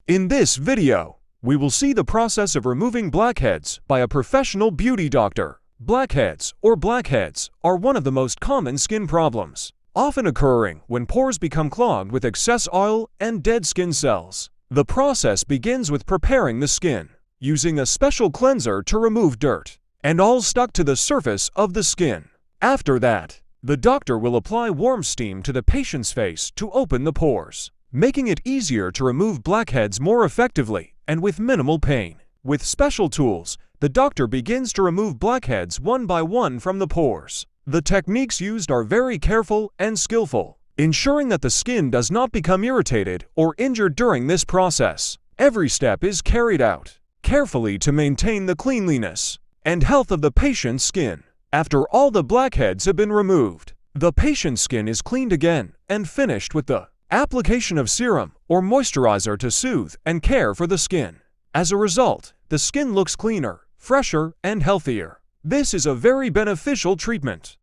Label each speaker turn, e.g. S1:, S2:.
S1: In this video, we will see the process of removing blackheads by a professional beauty doctor. Blackheads or blackheads are one of the most common skin problems, often occurring when pores become clogged with excess oil and dead skin cells. The process begins with preparing the skin, using a special cleanser to remove dirt and all stuck to the surface of the skin. After that, the doctor will apply warm steam to the patient's face to open the pores, making it easier to remove blackheads more effectively and with minimal pain. With special tools, the doctor begins to remove blackheads one by one from the pores. The techniques used are very careful and skillful, ensuring that the skin does not become irritated or injured during this process. Every step is carried out carefully to maintain the cleanliness and health of the patient's skin. After all the blackheads have been removed, the patient's skin is cleaned again and finished with the application of serum or moisturizer to soothe and care for the skin. As a result, the skin looks cleaner, fresher, and healthier. This is a very beneficial treatment.